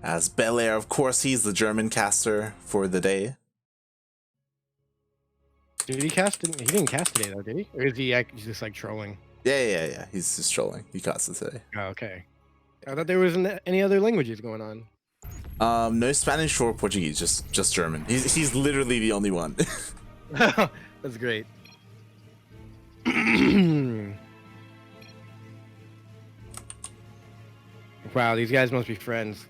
As Belair, of course, he's the German caster for the day. Did he cast? He didn't cast today though, did he? Or is he just like trolling? Yeah. He's just trolling. He casted today. Oh, okay. I thought there wasn't any other languages going on. No Spanish or Portuguese, just German. He's literally the only one. That's great. Wow, these guys must be friends.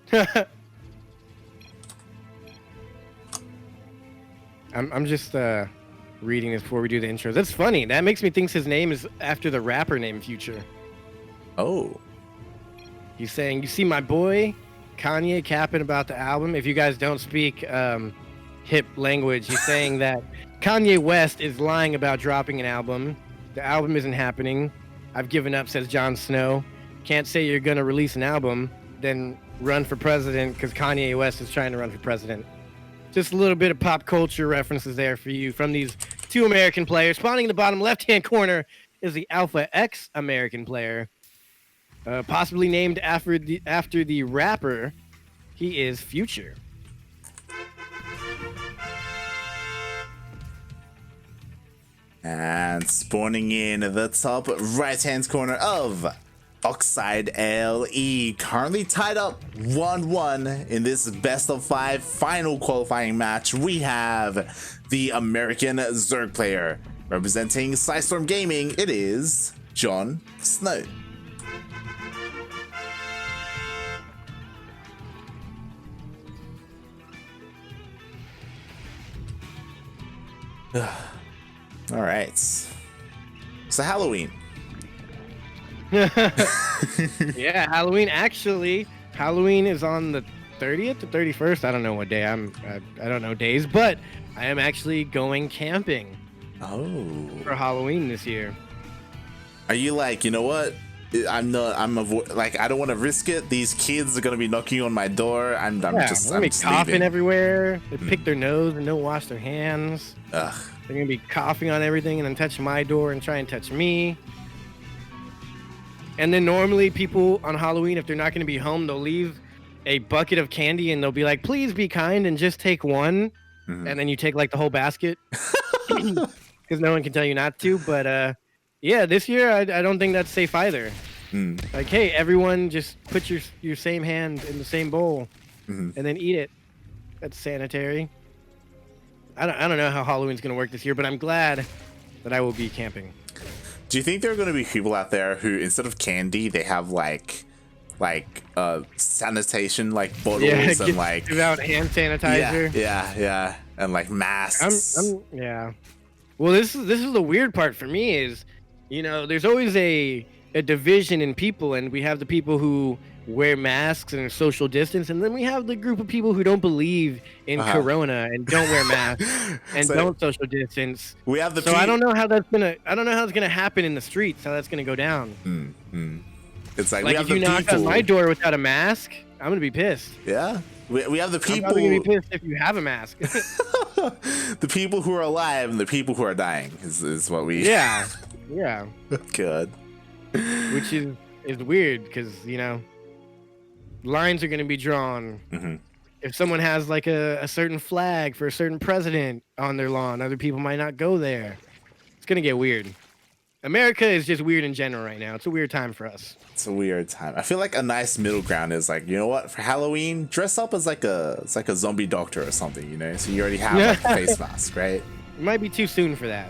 I'm just reading this before we do the intro. That's funny. That makes me think his name is after the rapper named Future. Oh. He's saying, you see my boy Kanye capping about the album. If you guys don't speak hip language, he's saying that Kanye West is lying about dropping an album. The album isn't happening. I've given up, says JonSnow. Can't say you're going to release an album, then run for president because Kanye West is trying to run for president. Just a little bit of pop culture references there for you from these two American players. Spawning in the bottom left-hand corner is the Alpha X American player, possibly named after the rapper. He is Future. And spawning in the top right-hand corner of Oxide LE, currently tied up 1-1 in this best-of-5 final qualifying match. We have the American Zerg player representing Psystorm Gaming. It is JonSnow. All right, so Halloween. Yeah, Halloween. Actually, Halloween is on the 30th to 31st. I don't know what day. I don't know days, but I am actually going camping. Oh. For Halloween this year. Are you like, you know what? I don't want to risk it. These kids are gonna be knocking on my door. I'm just coughing leaving. everywhere. They pick their nose and don't wash their hands. Ugh. They're gonna be coughing on everything and then touch my door and try and touch me. And then normally people on Halloween, if they're not gonna be home, they'll leave a bucket of candy and they'll be like, please be kind and just take one. Mm-hmm. And then you take like the whole basket because no one can tell you not to. But yeah, this year I don't think that's safe either. Like, hey, everyone just put your same hand in the same bowl and then eat it. That's sanitary. I don't know how Halloween's gonna work this year, but I'm glad that I will be camping. Do you think there are going to be people out there who, instead of candy, they have like sanitation bottles and give out hand sanitizer? Yeah, and like masks. Yeah. Well, this is the weird part for me is, you know, there's always a division in people, and we have the people who wear masks and social distance, and then we have the group of people who don't believe in Corona and don't wear masks and don't social distance. We have the I don't know how it's gonna happen in the streets, how that's gonna go down. It's like if you knock on my door without a mask, I'm gonna be pissed. Yeah, we have the people. I'm probably gonna be pissed if you have a mask. The people who are alive and the people who are dying is what we. Yeah. Good. Which is weird because, you know, lines are going to be drawn. If someone has like a certain flag for a certain president on their lawn, other people might not go there. It's going to get weird. America is just weird in general right now. It's a weird time for us. It's a weird time. I feel like a nice middle ground is like, you know what, for Halloween, dress up as like a zombie doctor or something, you know, so you already have like a face mask, right? It might be too soon for that.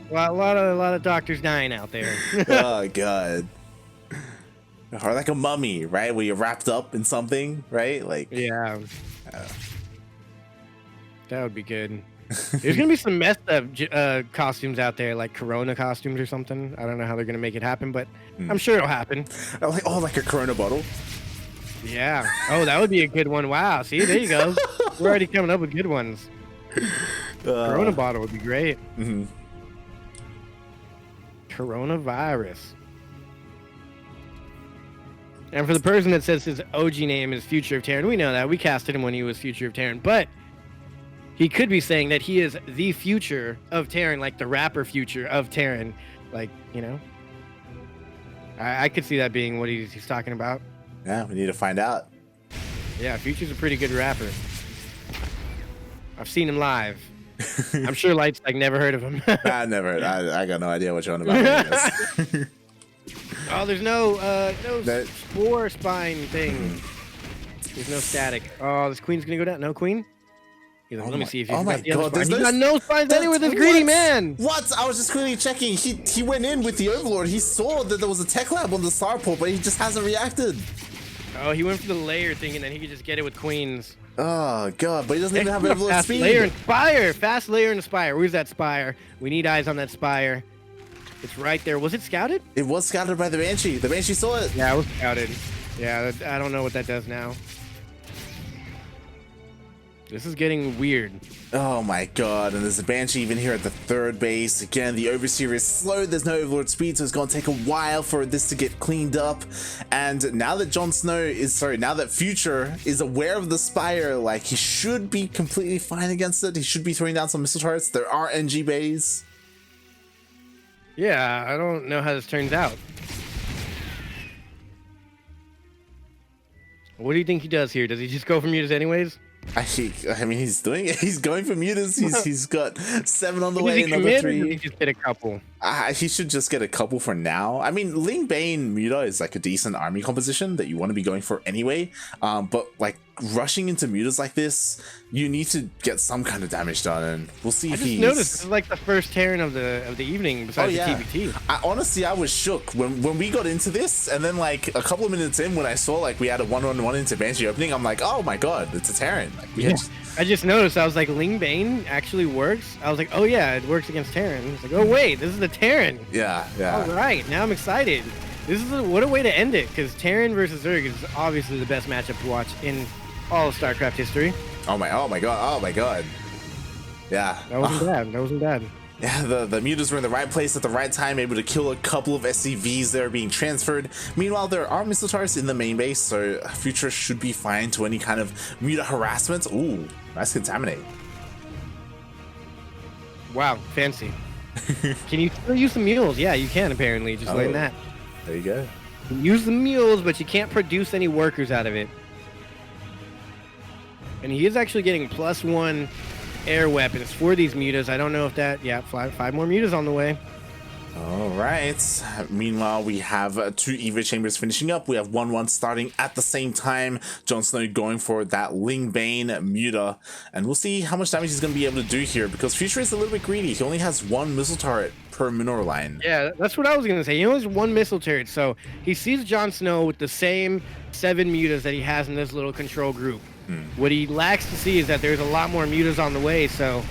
Well, a lot of doctors dying out there. Oh god. Or like a mummy, right? Where you're wrapped up in something, right? Like yeah. That would be good. There's gonna be some messed up costumes out there, like Corona costumes or something. I don't know how they're gonna make it happen, but I'm sure it'll happen. Like a Corona bottle. Yeah. Oh, that would be a good one. Wow. See, there you go. We're already coming up with good ones. Corona bottle would be great. Coronavirus. And for the person that says his OG name is Future of Terran, we know that. We casted him when he was Future of Terran, but he could be saying that he is the future of Terran, like the rapper Future of Terran. Like, you know, I could see that being what he's talking about. Yeah, we need to find out. Yeah, Future's a pretty good rapper. I've seen him live. I'm sure Light's like never heard of him. I never. I got no idea what you're on about. Oh, there's no spore spine thing. There's no static. Oh, this queen's gonna go down. No queen. Let me see if he's got the other spine. He's got no spines anywhere. This greedy man. What? I was just quickly checking. He went in with the Overlord. He saw that there was a tech lab on the starport, but he just hasn't reacted. Oh, he went for the layer thing, and then he could just get it with queens. Oh god, but he doesn't even have Overlord fast speed. Layer and spire. Fast layer and spire. Where's that spire? We need eyes on that spire. It's right there. Was it scouted? It was scouted by the Banshee. The Banshee saw it. Yeah, it was scouted. Yeah, I don't know what that does now. This is getting weird. Oh my god, and there's a Banshee even here at the third base. Again, the Overseer is slow. There's no Overlord speed, so it's going to take a while for this to get cleaned up. And now that now that Future is aware of the Spire, like, he should be completely fine against it. He should be throwing down some missile turrets. There are NG bays. Yeah, I don't know how this turns out. What do you think he does here? Does he just go for mutas anyways? I mean, he's doing it. He's going for mutas. He's got 7 on the way. Another 3. Or did he just get a couple? He should just get a couple for now. I mean, Ling Bane Muta is like a decent army composition that you want to be going for anyway. But like rushing into mutas like this, you need to get some kind of damage done, and we'll see if he's... I just noticed this is like the first Terran of the evening besides the TvZ. Honestly, I was shook when we got into this, and then like a couple of minutes in, when I saw like we had a 1-on-1 into Banshee opening, I'm like, oh my god, it's a Terran. Like, I just noticed. I was like, Ling Bane actually works. I was like, oh yeah, it works against Terran. I was like, oh wait, this is the Terran. Yeah. All right, now I'm excited. This is what a way to end it, because Terran versus Zerg is obviously the best matchup to watch in all of StarCraft history. Oh my god. Yeah. That wasn't bad. Yeah, the mutas were in the right place at the right time, able to kill a couple of SCVs that are being transferred. Meanwhile, there are missile turrets in the main base, so Future should be fine to any kind of muta harassment. Ooh, nice contaminate. Wow, fancy. Can you still use the mules? Yeah, you can apparently. Just learn that. There you go. You can use the mules, but you can't produce any workers out of it. And he is actually getting +1 air weapons for these mutas. I don't know if that... Yeah, 5 more mutas on the way. All right. Meanwhile, we have 2 Eva chambers finishing up. We have 1-1 starting at the same time. JonSnow going for that Ling Bane muta. And we'll see how much damage he's going to be able to do here, because Future is a little bit greedy. He only has 1 missile turret per mineral line. Yeah, that's what I was going to say. He only has 1 missile turret. So he sees JonSnow with the same 7 mutas that he has in this little control group. What he lacks to see is that there's a lot more mutas on the way, so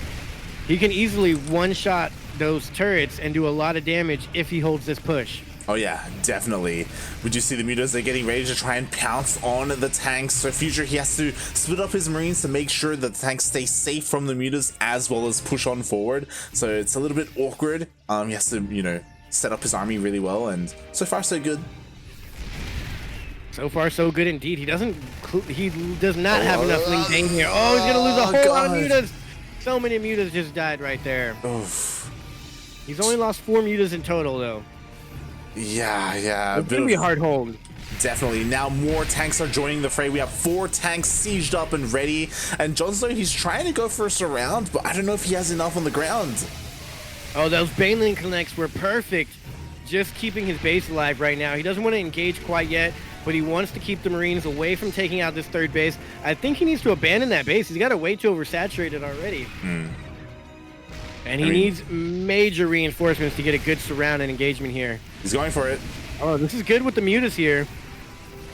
he can easily one-shot those turrets and do a lot of damage if he holds this push. Oh yeah, definitely. Would you see the mutas? They're getting ready to try and pounce on the tanks. So Future, he has to split up his marines to make sure that the tanks stay safe from the mutas as well as push on forward. So it's a little bit awkward. He has to, set up his army really well, and so far so good. So far, so good indeed. He does not have enough Ling Bane here. Oh, he's gonna lose a whole lot of mutas. So many mutas just died right there. Oof. He's only lost 4 mutas in total, though. Yeah. It's gonna be a hard hold. Definitely. Now more tanks are joining the fray. We have 4 tanks sieged up and ready. And JonSnow, he's trying to go for a surround, but I don't know if he has enough on the ground. Oh, those Baneling connects were perfect. Just keeping his base alive right now. He doesn't want to engage quite yet, but he wants to keep the Marines away from taking out this 3rd base. I think he needs to abandon that base. He's got to way too oversaturated already. And he needs major reinforcements to get a good surround and engagement here. He's going for it. Oh, this is good with the mutas here.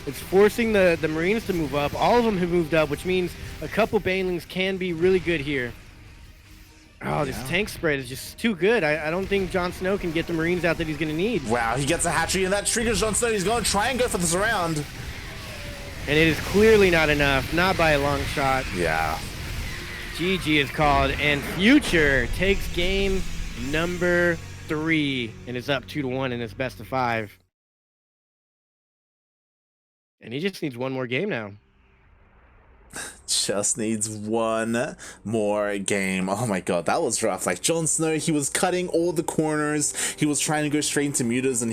It's forcing the Marines to move up. All of them have moved up, which means a couple Banelings can be really good here. Oh, this tank spread is just too good. I don't think JonSnow can get the Marines out that he's going to need. Wow, he gets a hatchery, and that triggers JonSnow. He's going to try and go for the surround. And it is clearly not enough. Not by a long shot. Yeah. GG is called, and Future takes game number 3 and is up 2-1 in his best of 5. And he just needs 1 more game now. Just needs 1 more game. Oh my god, that was rough. Like, JonSnow, he was cutting all the corners. He was trying to go straight into mutas, and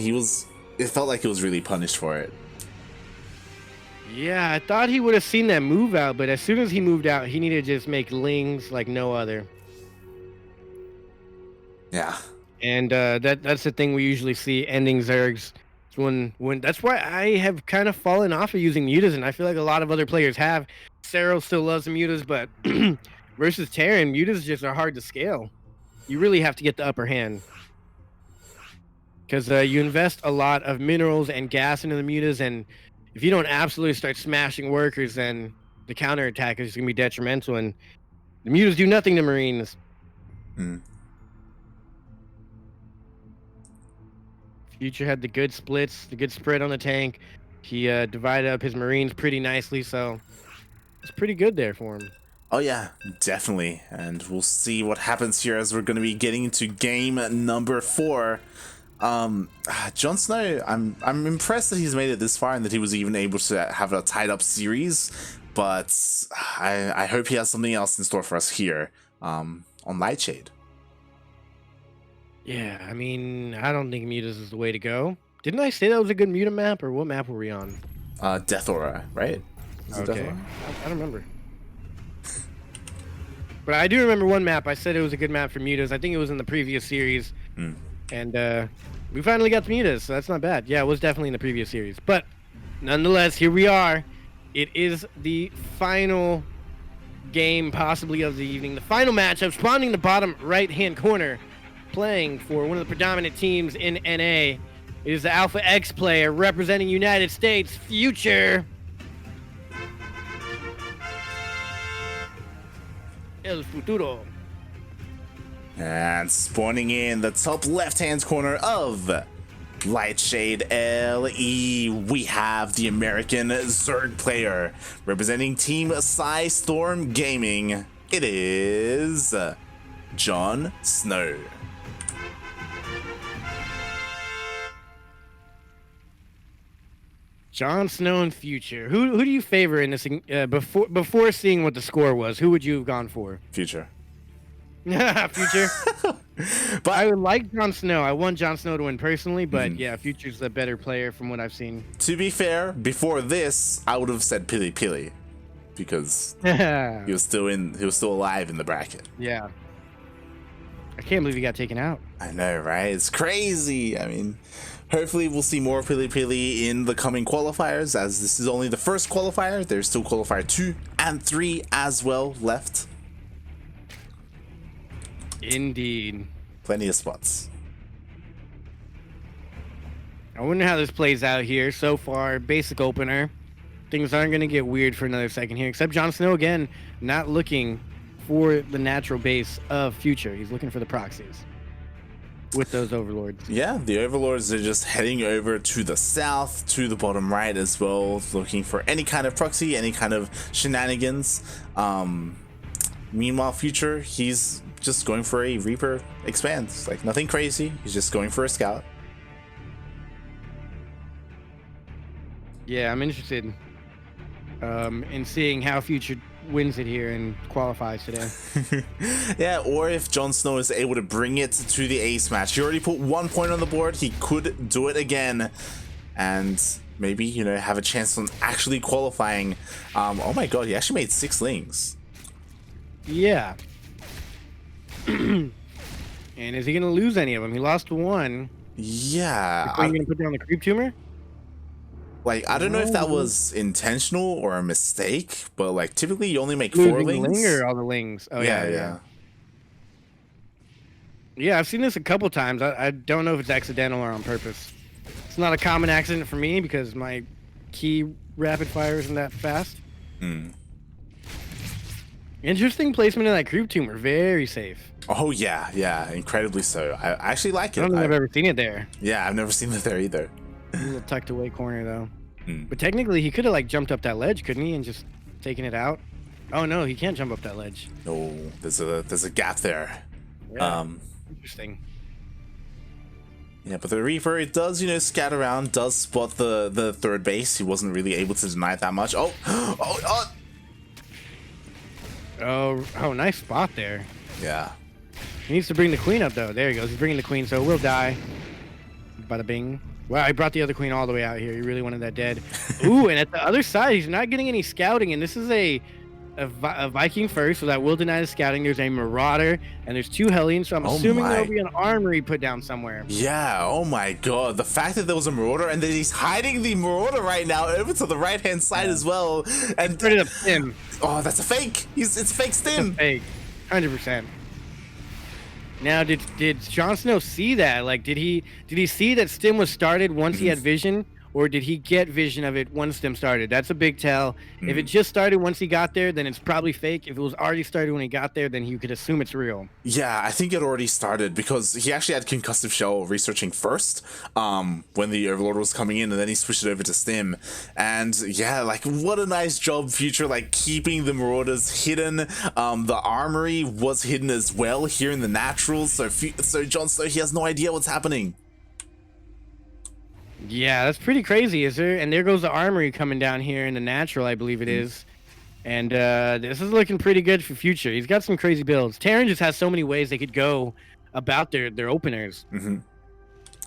it felt like he was really punished for it. Yeah, I thought he would have seen that move out, but as soon as he moved out, he needed to just make lings like no other. Yeah. And that's the thing we usually see ending Zergs. When that's why I have kind of fallen off of using mutas, and I feel like a lot of other players have. Sero still loves the mutas, but versus Terran, mutas just are hard to scale. You really have to get the upper hand. Because you invest a lot of minerals and gas into the mutas, and if you don't absolutely start smashing workers, then the counterattack is going to be detrimental, and the mutas do nothing to Marines. Hmm. Future had the good splits, the good spread on the tank. He divided up his Marines pretty nicely, so it's pretty good there for him. Oh yeah, definitely. And we'll see what happens here as we're going to be getting into game number 4. JonSnow, I'm impressed that he's made it this far and that he was even able to have a tied up series, but I hope he has something else in store for us here on Lightshade. Yeah, I mean, I don't think mutas is the way to go. Didn't I say that was a good muta map, or what map were we on? Death Aura, right? Is it Death Okay, Aura? I don't remember. But I do remember one map. I said it was a good map for mutas. I think it was in the previous series. And we finally got the mutas, so that's not bad. Yeah, it was definitely in the previous series. But nonetheless, here we are. It is the final game, possibly of the evening. The final matchup, spawning the bottom right-hand corner, playing for one of the predominant teams in NA. It is the Alpha X player representing United States, Future. El Futuro. And spawning in the top left-hand corner of Lightshade LE, we have the American Zerg player representing Team Storm Gaming. It is JonSnow. JonSnow and Future. Who do you favor in this? Before seeing what the score was, who would you have gone for? Future. Future. But I would like JonSnow. I want JonSnow to win personally, but yeah, Future's the better player from what I've seen. to be fair, before this, I would have said Pili Pili because he was still alive in the bracket. Yeah. I can't believe he got taken out. I know, right? It's crazy. I mean, hopefully we'll see more Pili Pili in the coming qualifiers, as this is only the first qualifier. There's still qualifier 2 and 3 as well left. Indeed. Plenty of spots. I wonder how this plays out here. So far, basic opener. Things aren't going to get weird for another second here, except JonSnow, again, not looking for the natural base of Future. He's looking for the proxies with those overlords. Yeah, the overlords are just heading over to the south, to the bottom right as well, looking for any kind of proxy, any kind of shenanigans. Meanwhile, Future, he's just going for a Reaper expand. Like, nothing crazy. He's just going for a scout. Yeah, I'm interested in seeing how Future wins it here and qualifies today. Yeah, or if JonSnow is able to bring it to the ace match. He already put 1 point on the board. He could do it again and maybe, you know, have a chance on actually qualifying. Oh my god, he actually made 6 lings. Yeah. And is he going to lose any of them? He lost 1. Yeah. Are you going to put down the creep tumor? Like, I don't know if that was intentional or a mistake, but like typically you only make 4 lings. Ling or all the lings? Oh yeah. Yeah, I've seen this a couple times. I don't know if it's accidental or on purpose. It's not a common accident for me because my key rapid fire isn't that fast. Interesting placement of that creep tumor. Very safe. Oh yeah, incredibly so. I actually like it. I don't think I've ever seen it there. Yeah, I've never seen it there either. A little tucked away corner though. But technically he could have like jumped up that ledge, couldn't he, and just taken it out? Oh no, he can't jump up that ledge. No, there's a gap there. Yeah. Interesting. Yeah, but the Reaper, it does, you know, scat around, does spot the third base. He wasn't really able to deny it that much. Oh, nice spot there. Yeah. He needs to bring the queen up though. There he goes. He's bringing the queen, so we'll die. Bada bing. Wow, he brought the other queen all the way out here. He really wanted that dead. Ooh, and at the other side, he's not getting any scouting, and this is a Viking first, so that will deny the scouting. There's a Marauder, and there's 2 Hellions, so I'm assuming there'll be an armory put down somewhere. Yeah, oh my god. The fact that there was a Marauder, and that he's hiding the Marauder right now over to the right-hand side as well. And put it up Stim. Oh, that's a fake. It's a fake Stim. It's a fake, 100%. Now, did JonSnow see that? Like, did he see that Stim was started once he had vision? Or did he get vision of it once Stim started? That's a big tell. If it just started once he got there, then it's probably fake. If it was already started when he got there, then you could assume it's real. Yeah, I think it already started because he actually had concussive shell researching first when the Overlord was coming in, and then he switched it over to Stim. And yeah, like, what a nice job, Future, like keeping the Marauders hidden. The armory was hidden as well here in the naturals, so JonSnow, he has no idea what's happening. Yeah, that's pretty crazy, is there? And there goes the armory coming down here in the natural, I believe it is. And this is looking pretty good for Future. He's got some crazy builds. Terran just has so many ways they could go about their openers.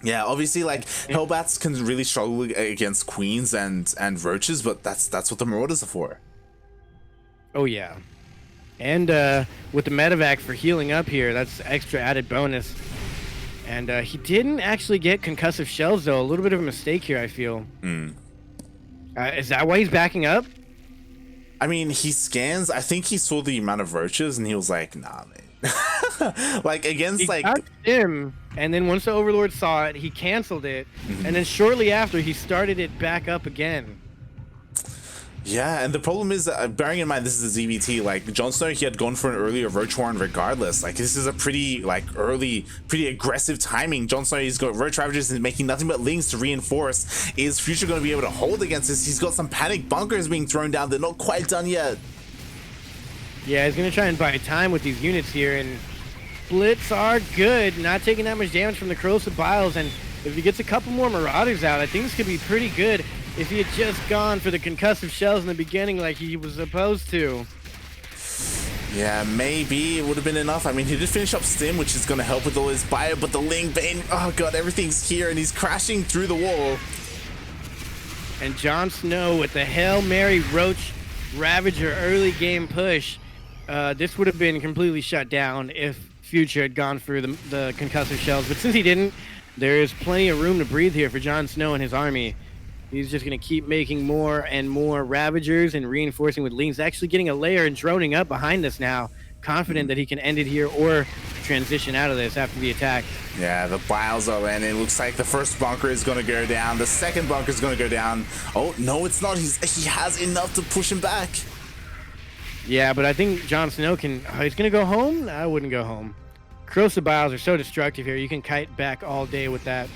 Yeah, obviously, like, Hellbats can really struggle against queens and roaches, but that's what the Marauders are for. Oh yeah, and with the medevac for healing up here, that's extra added bonus. And he didn't actually get concussive shells, though. A little bit of a mistake here, I feel. Is that why he's backing up? I mean, he scans. I think he saw the amount of roaches, and he was like, nah, man. Like, against, he like... got him, and then once the Overlord saw it, he canceled it. And then shortly after, he started it back up again. Yeah, and the problem is, bearing in mind this is a ZVT, like, JonSnow, he had gone for an earlier Roach Warren regardless. Like, this is a pretty, like, early, pretty aggressive timing. JonSnow, he's got Roach Ravagers and making nothing but Lings to reinforce. Is Future going to be able to hold against this? He's got some panic bunkers being thrown down. They're not quite done yet. Yeah, he's going to try and buy time with these units here, and splits are good. Not taking that much damage from the Corrosive Biles, and if he gets a couple more Marauders out, I think this could be pretty good. If he had just gone for the concussive shells in the beginning like he was supposed to. Yeah, maybe it would have been enough. I mean, he did finish up Stim, which is going to help with all his bio, but the Ling Bane, oh god, everything's here, and he's crashing through the wall. And JonSnow with the Hail Mary Roach Ravager early game push. This would have been completely shut down if Future had gone for the concussive shells, but since he didn't, there is plenty of room to breathe here for JonSnow and his army. He's just going to keep making more and more Ravagers and reinforcing with Lings. Actually getting a layer and droning up behind this now. Confident that he can end it here or transition out of this after the attack. Yeah, the Biles are landing. It looks like the first bunker is going to go down. The second bunker is going to go down. Oh, no, it's not. He has enough to push him back. Yeah, but I think JonSnow can... he's going to go home? I wouldn't go home. Corrosive Biles are so destructive here. You can kite back all day with that.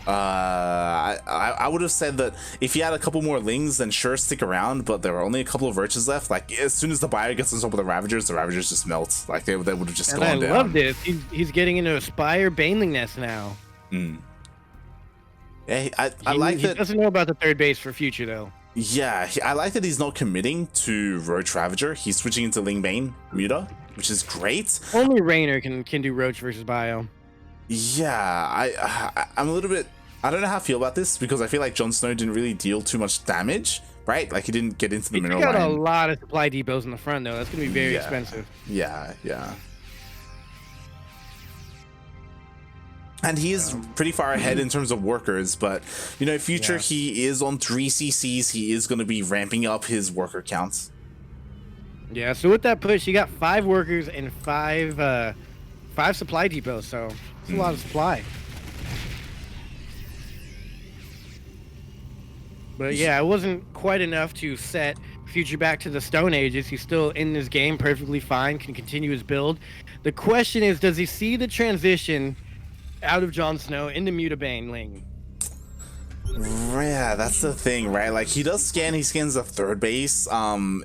I would have said that if he had a couple more Lings, then sure, stick around, but there were only a couple of Roaches left. Like, as soon as the bio gets on top of the Ravagers just melt. Like, they would have just gone down. I love this. He's getting into a Spire Baneling Nest now. Yeah, I like that. He doesn't know about the third base for Future, though. Yeah, I like that he's not committing to Roach Ravager. He's switching into Ling Bane Muta, which is great. Only Raynor can do Roach versus Bio. Yeah, I'm a little bit... I don't know how I feel about this, because I feel like JonSnow didn't really deal too much damage, right? Like, he didn't get into the mineral line. He got a lot of supply depots in the front, though. That's going to be very expensive. Yeah. And he is pretty far ahead in terms of workers, but, you know, Future, he is on 3 CCs. He is going to be ramping up his worker counts. Yeah, so with that push, he got 5 workers and 5 supply depots, so it's a lot of supply. But yeah, it wasn't quite enough to set Future back to the Stone Ages. He's still in this game perfectly fine, can continue his build. The question is, does he see the transition out of JonSnow into Mutabane Ling? Yeah, that's the thing, right? Like, he does scan, he scans the third base.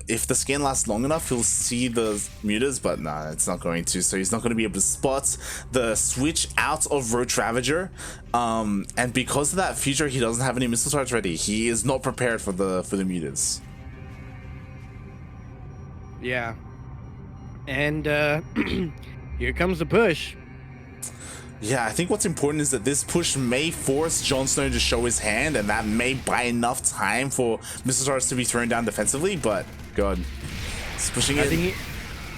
If the scan lasts long enough, he'll see the mutas, but nah, it's not going to. So he's not going to be able to spot the switch out of Roach Ravager. And because of that Future, he doesn't have any missile turrets ready. He is not prepared for the mutas. Yeah. And here comes the push. Yeah, I think what's important is that this push may force JonSnow to show his hand, and that may buy enough time for Mr. Stars to be thrown down defensively, but God, he's pushing it.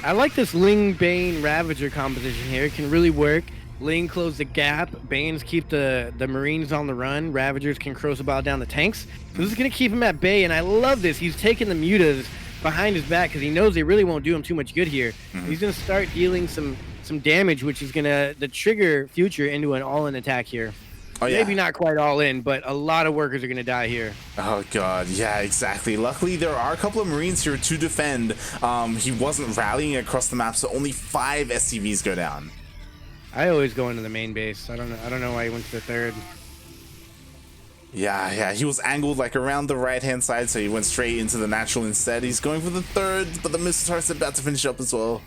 I like this Ling Bane Ravager composition here. It can really work. Ling close the gap. Banes keep the Marines on the run. Ravagers can Crocobile down the tanks. So this is going to keep him at bay, and I love this. He's taking the mutas behind his back because he knows they really won't do him too much good here. He's going to start dealing some damage, which is going to trigger Future into an all-in attack here. Oh, yeah. Maybe not quite all in, but a lot of workers are going to die here. Oh, God. Yeah, exactly. Luckily, there are a couple of Marines here to defend. He wasn't rallying across the map, so only 5 SCVs go down. I always go into the main base. I don't know why he went to the third. Yeah, he was angled like around the right-hand side, so he went straight into the natural instead. He's going for the third, but the missile turret's about to finish up as well.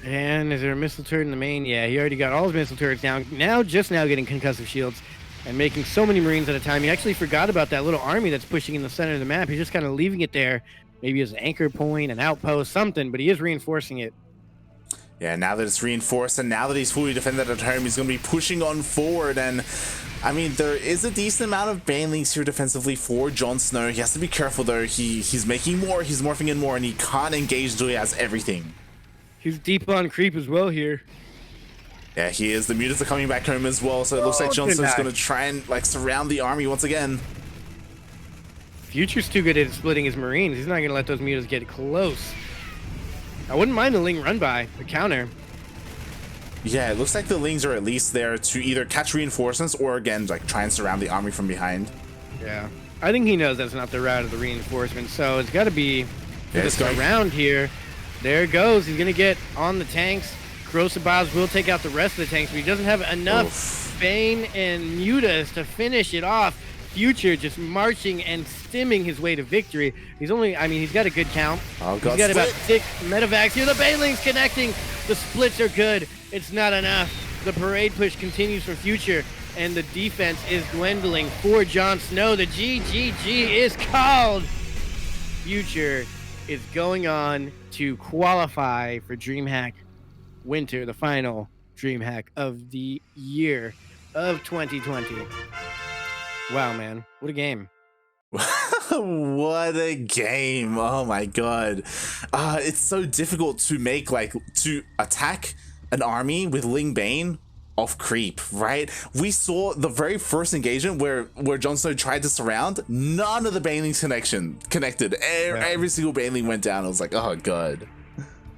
And is there a missile turret in the main? Yeah, he already got all his missile turrets down. Just now getting concussive shields and making so many Marines at a time. He actually forgot about that little army that's pushing in the center of the map. He's just kind of leaving it there, maybe as an anchor point, an outpost, something, but he is reinforcing it. Yeah, now that it's reinforced and now that he's fully defended at home, he's going to be pushing on forward. And I mean, there is a decent amount of banelings here defensively for JonSnow. He has to be careful though. He's making more, he's morphing in more, and he can't engage until he has everything. He's deep on creep as well here. Yeah, he is. The mutas are coming back home as well, so it looks like JonSnow's going to try and like surround the army once again. Future's too good at splitting his Marines. He's not going to let those mutas get close. I wouldn't mind the Ling run by, the counter. Yeah, it looks like the Lings are at least there to either catch reinforcements or again, like try and surround the army from behind. Yeah, I think he knows that's not the route of the reinforcements, so it's got to be just around here. There it goes. He's going to get on the tanks. Crocobiles will take out the rest of the tanks, but he doesn't have enough Bane and Mutas to finish it off. Future just marching and stimming his way to victory. He's got a good count. Oh, he's got about 6 medevacs here. The Banelings connecting. The splits are good. It's not enough. The parade push continues for Future, and the defense is dwindling for JonSnow. The GGG is called. Future is going on to qualify for DreamHack Winter, the final DreamHack of the year of 2020. Wow, man. What a game. What a game. Oh my God. It's so difficult to make, to attack an army with Ling Bane off creep, right? We saw the very first engagement where JonSnow tried to surround. None of the Banelings connected. Every single Baneling went down. I was like, oh God.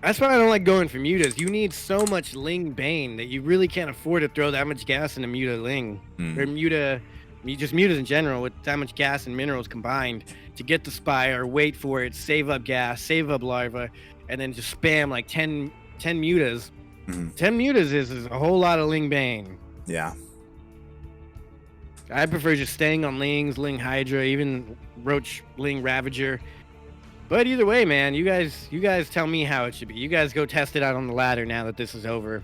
That's why I don't like going for mutas. You need so much Ling Bane that you really can't afford to throw that much gas into muta Ling. Or just mutas in general with that much gas and minerals combined to get the Spire, wait for it, save up gas, save up larva, and then just spam like 10 mutas. 10 mutas is a whole lot of Ling Bane. Yeah. I prefer just staying on Lings, Ling Hydra, even Roach Ling Ravager. But either way, man, you guys tell me how it should be. You guys go test it out on the ladder now that this is over.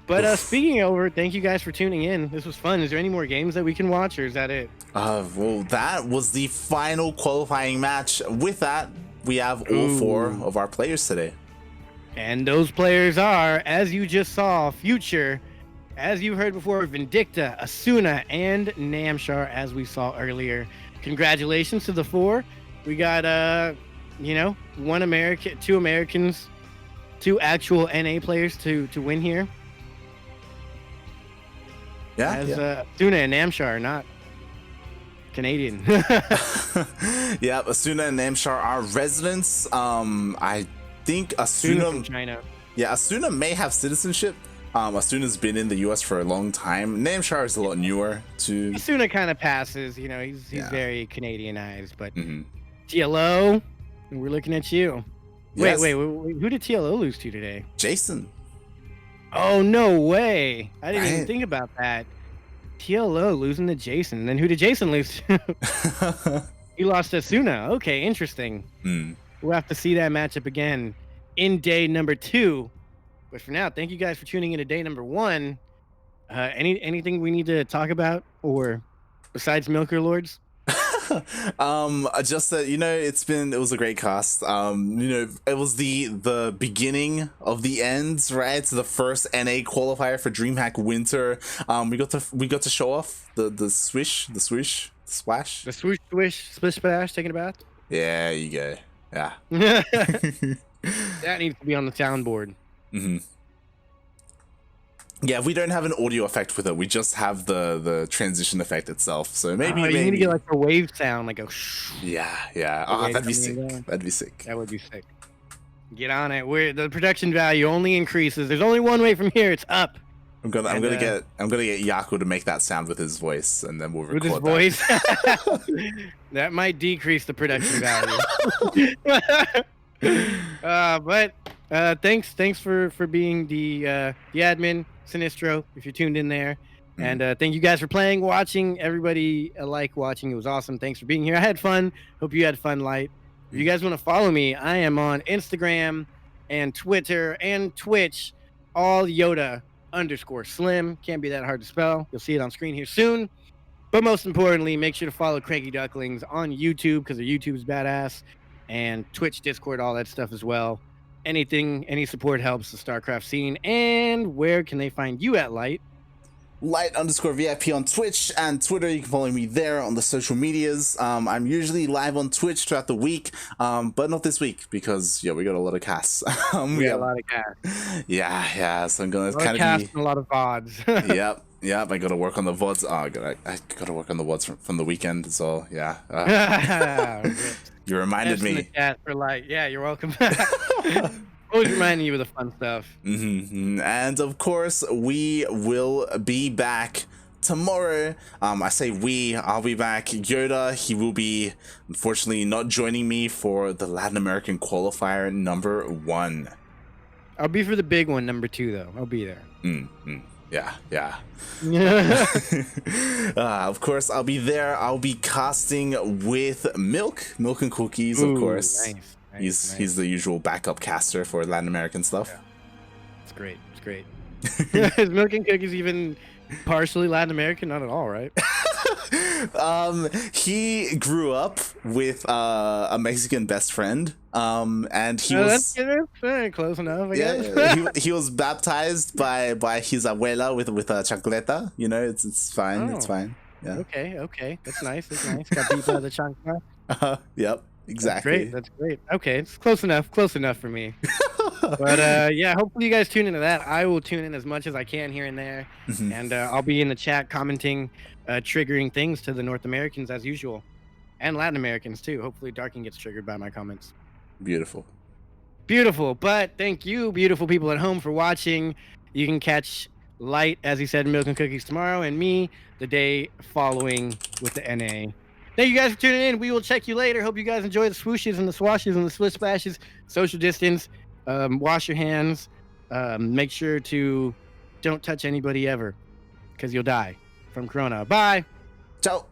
But speaking of over, thank you guys for tuning in. This was fun. Is there any more games that we can watch, or is that it? Well, that was the final qualifying match. With that, we have all 4 of our players today. And those players are, as you just saw, Future, as you heard before, Vindicta, Asuna, and Namshar, as we saw earlier. Congratulations to the 4. We got, 2 Americans, 2 actual NA players to win here. Yeah, Asuna and Namshar, not Canadian. Yeah, Asuna and Namshar are residents. I think Asuna from China. Yeah, Asuna may have citizenship. Asuna's been in the US for a long time. Namshar is a lot newer to Asuna kind of passes, he's very Canadianized, but TLO, we're looking at you. Yes. Wait, who did TLO lose to today? Jason. Oh, no way. I didn't even think about that. TLO losing to Jason. Then who did Jason lose to? He lost to Asuna. Okay, interesting. We'll have to see that matchup again in day number 2. But for now, thank you guys for tuning in to day number 1. Anything we need to talk about, or besides Milker Lords? Just that, you know, it was a great cast. You know, it was the beginning of the end, right? The first NA qualifier for DreamHack Winter. We got to show off the splash. The swoosh, swish, splish, splash, taking a bath. Yeah, you go. Yeah. That needs to be on the soundboard. Mm-hmm. Yeah, we don't have an audio effect with it. We just have the transition effect itself. So maybe you need to get like a wave sound, like a. Yeah. Oh, that'd be sick. That'd be sick. That would be sick. Get on it. The production value only increases. There's only one way from here. It's up. I'm gonna get Yaku to make that sound with his voice, and then we'll record with his voice. That might decrease the production value. But thanks for being the admin, Sinistro, if you're tuned in there. And thank you guys for playing, watching. Everybody alike watching. It was awesome. Thanks for being here. I had fun. Hope you had fun, Light. If you guys want to follow me, I am on Instagram and Twitter and Twitch, all Yoda_Slim. Can't be that hard to spell. You'll see it on screen here soon. But most importantly, make sure to follow CranKy Ducklings on YouTube, because their YouTube is badass. And Twitch, Discord, all that stuff as well. Any support helps the StarCraft scene. And where can they find you at, Light? Light_VIP on Twitch and Twitter. You can follow me there on the social medias. I'm usually live on Twitch throughout the week, but not this week because we got a lot of casts. We got a lot of casts. Yeah. So I'm gonna kind of be a lot of VODs. Yep. I gotta work on the VODs. I gotta work on the VODs from the weekend. So yeah. You reminded me. In the chat for Light. Yeah, you're welcome. Always reminding you of the fun stuff. And of course, we will be back tomorrow. I say I'll be back. Yoda, he will be unfortunately not joining me for the Latin American qualifier #1. I'll be for the big one, #2, though. I'll be there. Yeah. Of course, I'll be there. I'll be casting with Milk and Cookies, of course. Nice. He's the usual backup caster for Latin American stuff. Yeah. It's great. Is Milk and Cookies even partially Latin American? Not at all, right? He grew up with a Mexican best friend. And he was that's close enough, I guess. he was baptized by his abuela with a chancleta. You know, it's fine. It's fine. Yeah. Okay. That's nice. Got beat by the chancla. Yep. Exactly. That's great. Okay, it's close enough for me. But yeah, hopefully you guys tune into that. I will tune in as much as I can here and there, and I'll be in the chat commenting, triggering things to the North Americans as usual, and Latin Americans too. Hopefully Darkin gets triggered by my comments. Beautiful. But thank you, beautiful people at home, for watching. You can catch Light, as he said, Milk and Cookies tomorrow, and me the day following with the NA. Thank you guys for tuning in. We will check you later. Hope you guys enjoy the swooshes and the swashes and the split splashes. Social distance. Wash your hands. Make sure to don't touch anybody ever, because you'll die from corona. Bye. Ciao.